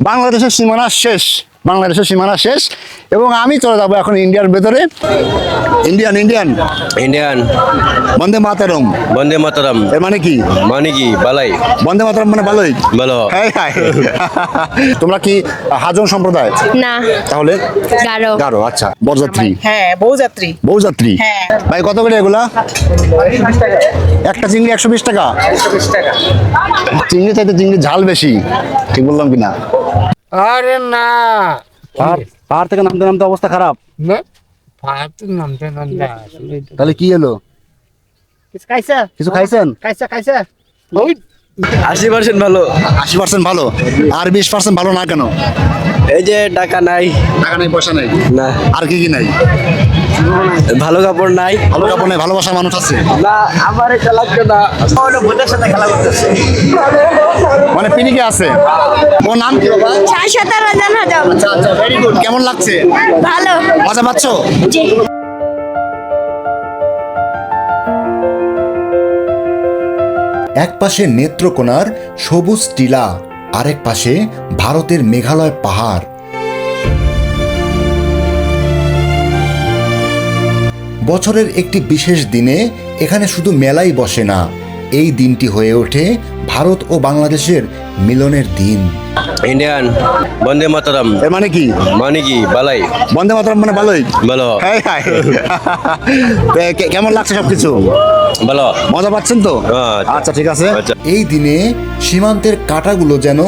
বাংলাদেশের সীমানা শেষ, বাংলাদেশের সীমানা শেষ এবং আমি চলে যাবো এখন ইন্ডিয়ার ভেতরে। ইন্ডিয়ান ইন্ডিয়ান ইন্ডিয়ান বন্দে মাতরম। বন্দে মাতরম এর মানে কি? মানে কি বালাই বন্দে মাতরম মানে ভালোই ভালো। হ্যাঁ হ্যাঁ। তোমরা কি হাজং সম্প্রদায়? না, তাহলে গারো। গারো। আচ্ছা, বরযাত্রী। হ্যাঁ, বউযাত্রী। বউযাত্রী। হ্যাঁ। ভাই কত করে এগুলা? একটা চিংড়ি 120 টাকা। 120 টাকা। চিংড়ি চাইতে চিংড়ি ঝাল বেশি, ঠিক বললাম কিনা? আরে না, পাহাড় থেকে নামতে নামতে অবস্থা খারাপ। না পাহাড় তো নামতে নামতে আসলে তো- তাহলে কি হলো? কিছু খাইছা? কিছু খাইছেন? খাইছা? ওই 80% ভালো। 80% ভালো, আর 20% ভালো না কেন? এই যে টাকা নাই, টাকা নেই, পয়সা নেই, না আর কি কি নাই? ভালো কাপড় নাই, ভালো কাপড় নেই, ভালোবাসার মানুষ আছে না আমার এটা লাগবে না। ভোটের সাথে খেলা করতেছে। মানে পিনিকে আছে। ওর নাম কি বাবা? শাশ্বত রঞ্জন হাজং। আচ্ছা আচ্ছা, ভেরি গুড। কেমন লাগছে? ভালো। মজা পাচ্ছো? জি। এক পাশে নেত্রকোনার সবুজ টিলা, আরেক পাশে ভারতের মেঘালয় পাহাড়। বছরের একটি বিশেষ দিনে এখানে শুধু মেলাই বসে না, এই দিনটি হয়ে ওঠে ভারত ও বাংলাদেশের মিলনের দিন। ইন্ডিয়ান বন্দে মাতরম এর মানে কি? মানে কি বালাই বন্দে মাতরম মানে ভালোই ভালো। হ্যাঁ হ্যাঁ। তো কেমন লাগছে সবকিছু? ভালো। মজা পাচ্ছেন তো? হ্যাঁ। আচ্ছা ঠিক আছে। আচ্ছা। এই দিনে সীমান্তের কাঁটাগুলো যেন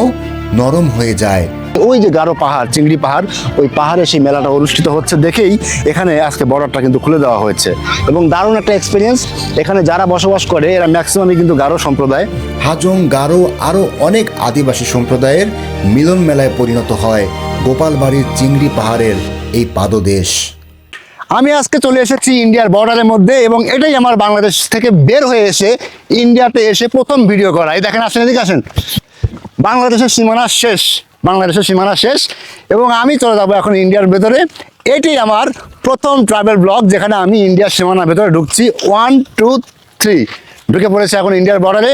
নরম হয়ে যায়। ওই যে গারো পাহাড়, চিংড়ি পাহাড়, ওই পাহাড়ে সেই মেলাটা অনুষ্ঠিত হচ্ছে দেখেই এখানে আজকে বর্ডারটা কিন্তু খুলে দেওয়া হয়েছে এবং দারুণ একটা এক্সপিরিয়েন্স। এখানে যারা বসবাস করে এরা ম্যাক্সিমামই কিন্তু গারো সম্প্রদায়। হাজং, গারো আরও অনেক আদিবাসী সম্প্রদায়ের মিলন মেলায় পরিণত হয় গোপালবাড়ির চিংড়ি পাহাড়ের এই পাদদেশ। আমি আজকে চলে এসেছি ইন্ডিয়ার বর্ডারের মধ্যে এবং এটাই আমার বাংলাদেশ থেকে বের হয়ে এসে ইন্ডিয়াতে এসে প্রথম ভিডিও করা। এই দেখেন, আসেন এদিকে আসেন। বাংলাদেশের সীমানা শেষ, বাংলাদেশের সীমানা শেষ এবং আমি চলে যাবো এখন ইন্ডিয়ার ভেতরে। এটাই আমার প্রথম ট্রাভেল ব্লগ যেখানে আমি ইন্ডিয়ার সীমানার ভেতরে ঢুকছি। 1 2 3 ঢুকে পড়েছে এখন ইন্ডিয়ার বর্ডারে।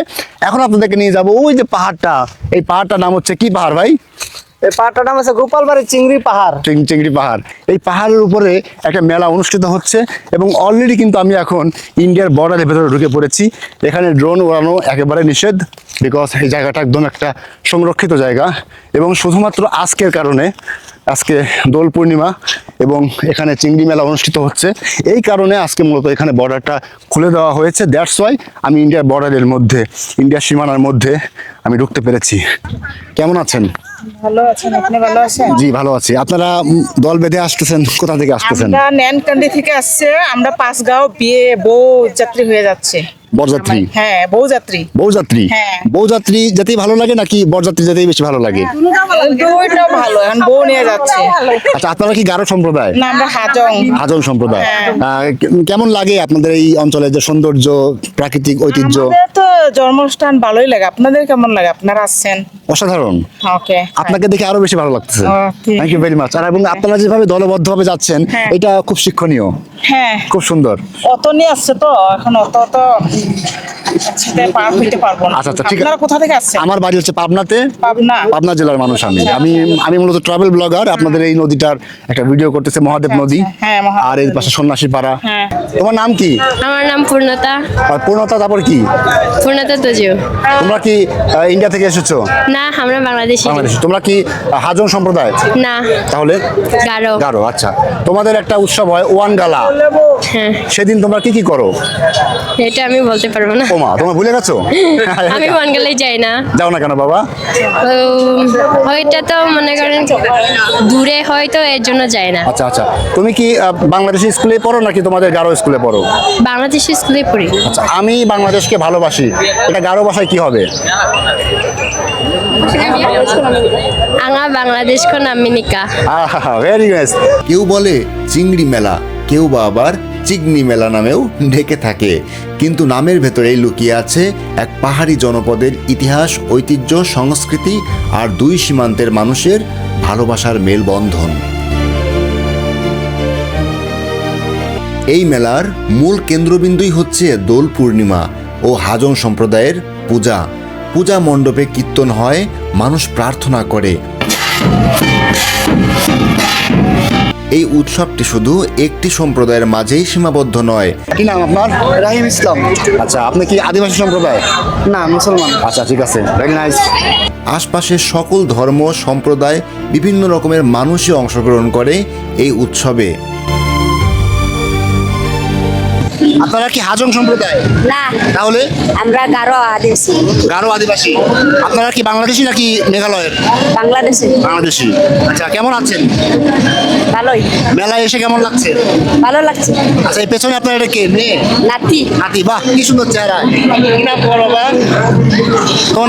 এখন আপনাদেরকে নিয়ে যাবো ওই যে পাহাড়টা, এই পাহাড়টার নাম হচ্ছে কি পাহাড় ভাই? এই পাহাড়টার নাম আছে গোপালবাড়ি চিংড়ি পাহাড়। চিংড়ি পাহাড়। এই পাহাড়ের উপরে একটা মেলা অনুষ্ঠিত হচ্ছে এবং অলরেডি কিন্তু আমি এখন ইন্ডিয়ার বর্ডারের ভেতরে ঢুকে পড়েছি। এখানে ড্রোন ওড়ানো একেবারে নিষেধ, বিকজ এই জায়গাটা একদম একটা সংরক্ষিত জায়গা এবং শুধুমাত্র আজকের কারণে, আজকে দোল পূর্ণিমা এবং এখানে চিংড়ি মেলা অনুষ্ঠিত হচ্ছে, এই কারণে আজকে মূলত এখানে বর্ডারটা খুলে দেওয়া হয়েছে। দ্যাটস ওয়াই আমি ইন্ডিয়ার বর্ডারের মধ্যে, ইন্ডিয়ার সীমানার মধ্যে আমি ঢুকতে পেরেছি। কেমন আছেন? ভালো আছেন? আপনি ভালো আছেন? জি ভালো আছি। আপনারা দল বেঁধে আসতেছেন, কোথা থেকে আসতেছেন? আমরা ন্যানকান্দি থেকে আসছে, আমরা পাঁচগাঁও বিয়ে বউ যাত্রী হয়ে যাচ্ছে। বরযাত্রী। হ্যাঁ, বউযাত্রী। বউযাত্রী। হ্যাঁ। বউযাত্রী যেতেই ভালো লাগে নাকি বরযাত্রী যেতেই বেশি ভালো লাগে? দুইটাও ভালো, এখন বউ নিয়ে যাচ্ছে। আচ্ছা, আপনারা কি গারো সম্প্রদায়? না, আমরা হাজং। হাজং সম্প্রদায়। হ্যাঁ। কেমন লাগে আপনাদের এই অঞ্চলের যে সৌন্দর্য, প্রাকৃতিক ঐতিহ্য? আমাদের তো জন্মস্থান ভালোই লাগে। আপনাদের কেমন লাগে? আপনারা আসছেন? অসাধারণ। ওকে। আপনাকে দেখে আরো বেশি ভালো লাগতেছে। Okay. Thank you very much. আর এবং আপনারা যেভাবে দলবদ্ধভাবে যাচ্ছেন, হ্যাঁ। এটা খুব শিক্ষণীয়, হ্যাঁ, খুব সুন্দর। অত নিয়ে আসছে তো, এখন অত একসাথে পার হইতে পারবো না। আচ্ছা আচ্ছা, ঠিক আছে। আপনারা কোথা থেকে আসছেন? আমার বাড়ি হচ্ছে পাবনাতে, পাবনা। পাবনা জেলার মানুষ আমি। আমি মূলত ট্রাভেল ব্লগার। আপনাদের এই নদীটার একটা ভিডিও করতেছে, মহাদেব নদী। হ্যাঁ, মহাদেব আর এর পাশে সন্ন্যাসী পাড়া। হ্যাঁ। তোমার নাম কি? আমার নাম পূর্ণতা। আর পূর্ণতা, তারপর কি? পূর্ণতা তজু। তোমরা কি ইন্ডিয়া থেকে এসেছো? না, আমরা বাংলাদেশি। বাংলাদেশ। তোমরা কি হাজং সম্প্রদায়? না, তাহলে গারো। গারো। আচ্ছা, তোমাদের একটা উৎসব হয় ওয়ান গালা, হ্যাঁ, সেদিন তোমরা কি কি করো? এটা আমি বলতে পারবো না। ওমা, তোমরা ভুলে গেছো? আমি বাঙ্গালাই যাই না। যাও না কেন বাবা? ওইটা তো মনে করেন দূরে হয়তো এর জন্য যাই না। আচ্ছা আচ্ছা, তুমি কি বাংলাদেশি স্কুলে পড়ো নাকি তোমাদের গারো স্কুলে পড়ো? বাংলাদেশি স্কুলে পড়ি। আচ্ছা, আমি বাংলাদেশকে ভালোবাসি, এটা গারো ভাষায় কি হবে? আঙা বাংলাদেশ কো নামিনিকা। Very nice. কেউ বলে চিংড়ি মেলা, কেউ বা আবার চিগনি মেলা নামেও ঢেকে থাকে, কিন্তু নামের ভেতরেই লুকিয়ে আছে এক পাহাড়ি জনপদের ইতিহাস, ঐতিহ্য, সংস্কৃতি আর দুই সীমান্তের মানুষের ভালোবাসার মেলবন্ধন। এই মেলার মূল কেন্দ্রবিন্দুই হচ্ছে দোল পূর্ণিমা ও হাজং সম্প্রদায়ের পূজা। পূজা মণ্ডপে কীর্তন হয়, মানুষ প্রার্থনা করে। এই উৎসবটি শুধু একটি সম্প্রদায়ের মাঝেই সীমাবদ্ধ নয়। কি নাম আপনার? রাহিম ইসলাম। আচ্ছা, আপনি কি আদিবাসী সম্প্রদায়? না, মুসলমান। আচ্ছা, ঠিক আছে, ভেরি নাইস। আশপাশের সকল ধর্ম সম্প্রদায় বিভিন্ন রকমের মানুষই অংশগ্রহণ করে এই উৎসবে। আপনারা কি হাজং সম্প্রদায়? না, তাহলে আমরা গারো আদিবাসী, গারো আদিবাসী। আপনারা কি বাংলাদেশি নাকি মেঘালয়ের? বাংলাদেশে। বাংলাদেশি। আচ্ছা, কেমন আছেন? ভালোই, মেলায় এসে কেমন লাগছে? ভালো লাগছে। আচ্ছা, এই পেছনে আপনার এটা কে? মেয়ে? নাতি। নাতি? বাহ, কি সুন্দর চেহারা। কি নাম তোমার বাবা? ওর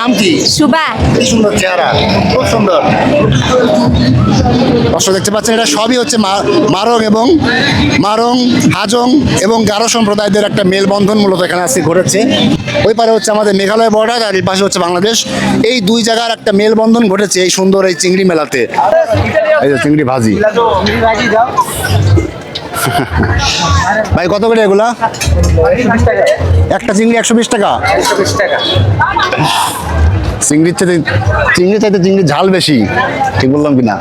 নাম কি? সুবা। কি সুন্দর চেহারা, খুব সুন্দর। দর্শক দেখতে পাচ্ছেন, এটা সবই হচ্ছে মারং, হাজং এবং গারো সম্প্রদায়দের একটা মেলবন্ধন মূলত এখানে আজকে ঘটেছে। ওই পারে হচ্ছে আমাদের মেঘালয় বর্ডার, আর এই পাশে হচ্ছে বাংলাদেশ। এই দুই জায়গার একটা মেলবন্ধন ঘটেছে এই সুন্দর এই চিংড়ি মেলাতে। এই যে চিংড়ি ভাজি। ভাই, কত করে এগুলা? একটা চিংড়ি 120 টাকা। চিংড়ির চাইতে চিংড়ির ঝাল বেশি, ঠিক বললাম কিনা?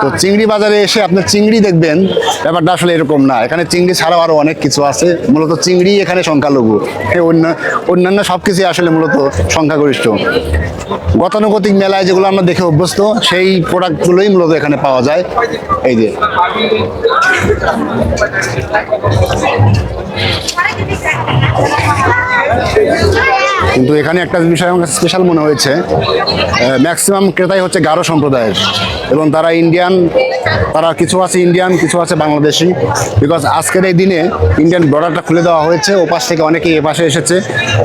তো চিংড়ি বাজারে এসে আপনার চিংড়ি দেখবেন, ব্যাপারটা আসলে এরকম না। এখানে চিংড়ি ছাড়াও আরো অনেক কিছু আছে, মূলত চিংড়ি এখানে সংখ্যালঘু। অন্যান্য সব কিছুই আসলে মূলত সংখ্যাগরিষ্ঠ। গতানুগতিক মেলায় যেগুলো আমরা দেখে অভ্যস্ত, সেই প্রোডাক্টগুলোই মূলত এখানে পাওয়া যায়। এই যে কিন্তু এখানে একটা বিষয় আমার কাছে স্পেশাল মনে হয়েছে, ম্যাক্সিমাম ক্রেতাই হচ্ছে গারো সম্প্রদায়ের, এবং তারা ইন্ডিয়ান, তারা কিছু আছে ইন্ডিয়ান, কিছু আছে বাংলাদেশি। বিকজ আজকের এই দিনে ইন্ডিয়ান বর্ডারটা খুলে দেওয়া হয়েছে, ওপাশ থেকে অনেকেই এপাশে এসেছে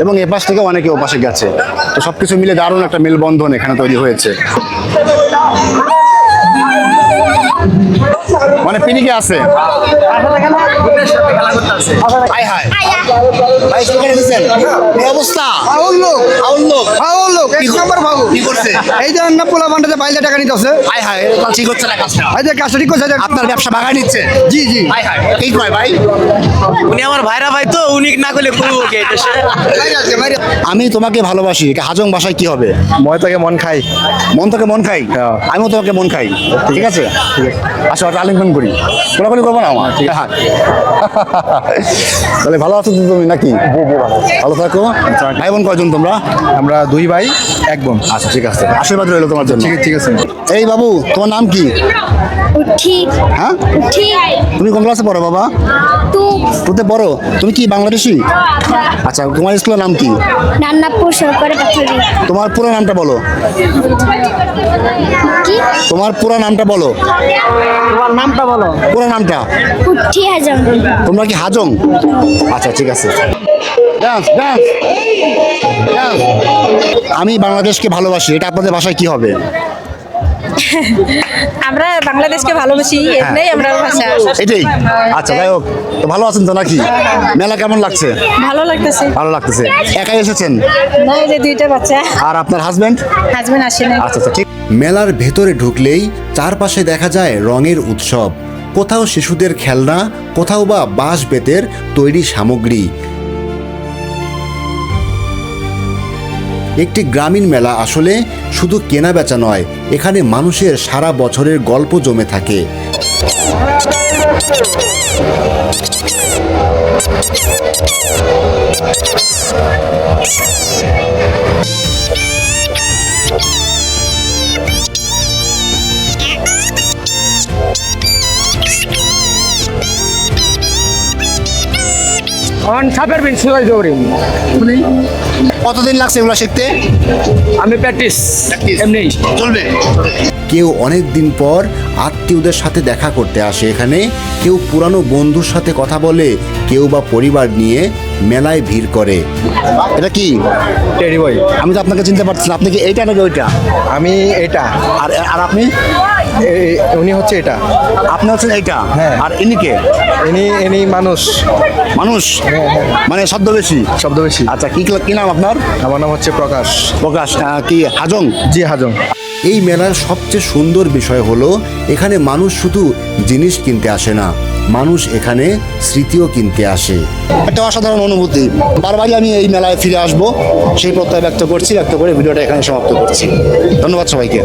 এবং এপাশ থেকে অনেকে ওপাশে গেছে। তো সব কিছু মিলে দারুণ একটা মেলবন্ধন এখানে তৈরি হয়েছে। মানে পিনিকে আছে। হাই হাই ভাই, কি করে দিছেন? এই অবস্থা। আউল লোক। কি এক নম্বর ভাবো। কি করছে? এই যে না পোলা বান্ডাতে বাইলে টাকা নিতেছে। হাই হাই, ঠিক হচ্ছে না কাজটা। এই যে কাজটা ঠিক করছে। আপনার ব্যবসা ভাগায় নিচ্ছে? জি জি। হাই হাই, কি কয় ভাই? উনি আমার ভাইরা ভাই তো, উনি না করলে করবো কে? আমি তোমাকে ভালোবাসি, এটা হাজং ভাষায় কি হবে? মই তোকে মন খাই। মন তোকে মন খাই, আমিও তোমাকে মন খাই। ঠিক আছে, ঠিক আছে। আসো, একটা আলিঙ্গন করি। কোলাকুলি করবো না আমার? হ্যাঁ। তাহলে ভালো আছো তো তুমি নাকি? ভালো থাকো। ভাই বোন কয়জন তোমরা? আমরা 2 ভাই 1 বোন। আচ্ছা, ঠিক আছে, আশীর্বাদ রইলো তোমার জন্য। ঠিক আছে। এই বাবু, তোমার নাম কি? উঠি। হ্যাঁ, উঠি। তুমি কোন ক্লাসে পড়ো বাবা? টুতে পড়ো। তুমি কি বাংলাদেশি? আচ্ছা, তোমার স্কুলের নাম কি? নান্নাপুর সরকারি প্রাথমিক। তোমার পুরো নামটা বলো। কি? তোমার পুরো নামটা বলো। তোমার নামটা বলো। পুরো নামটা? উঠি হাজং। তোমরা কি হাজং? আচ্ছা, ঠিক আছে। Dance, dance, dance. আমি বাংলাদেশকে ভালোবাসি, এটা আপনাদের ভাষায় কি হবে? আমরা বাংলাদেশকে ভালোবাসি, এটাই আমরা ভাষা। এটাই? আচ্ছা, যাই হোক। তো ভালো আছেন তো নাকি? মেলা কেমন লাগছে? ভালো লাগতেছে। ভালো লাগতেছে। একাই এসেছেন? না, এই যে 2টা বাচ্চা। আর আপনার হাজবেন্ড? হাজবেন্ড আসে না। আচ্ছা আচ্ছা, ঠিক। মেলার ভেতরে ঢুকলেই চারপাশে দেখা যায় রঙের উৎসব। কোথাও শিশুদের খেলনা, কোথাও বা বাঁশ বেতের তৈরি সামগ্রী। একটি গ্রামীণ মেলা আসলে শুধু কেনা বেচা নয়, এখানে মানুষের সারা বছরের গল্প জমে থাকে। কতদিন লাগছে এগুলো শিখতে? আমি প্র্যাকটিস এমনি চলবে। কেউ অনেক দিন পর আত্মীয়দের সাথে দেখা করতে আসে এখানে, কেউ পুরানো বন্ধুর সাথে কথা বলে, কেউ বা পরিবার নিয়ে মেলায় ভিড় করে। এটা কি? টেডি বয়। আমি তো আপনাকে চিনতে পারছি না। আপনি কি এইটা নাকি ওইটা? আমি এটা। আর আর আপনি? উনি হচ্ছে এটা। আপনি হচ্ছেন এইটা? হ্যাঁ। আর ইনি কে? ইনি মানুষ। মানুষ মানে ছদ্মবেশী? ছদ্মবেশী। আচ্ছা, কি নাম আপনার? আমার নাম হচ্ছে প্রকাশ। প্রকাশ। কি হাজং? জি হাজং। এই মেলার সবচেয়ে সুন্দর বিষয় হলো এখানে মানুষ শুধু জিনিস কিনতে আসে না, মানুষ এখানে স্মৃতিও কিনতে আসে। একটা অসাধারণ অনুভূতি। বারবারই আমি এই মেলায় ফিরে আসবো সেই প্রত্যয় ব্যক্ত করে ভিডিওটা এখানে সমাপ্ত করছি। ধন্যবাদ সবাইকে।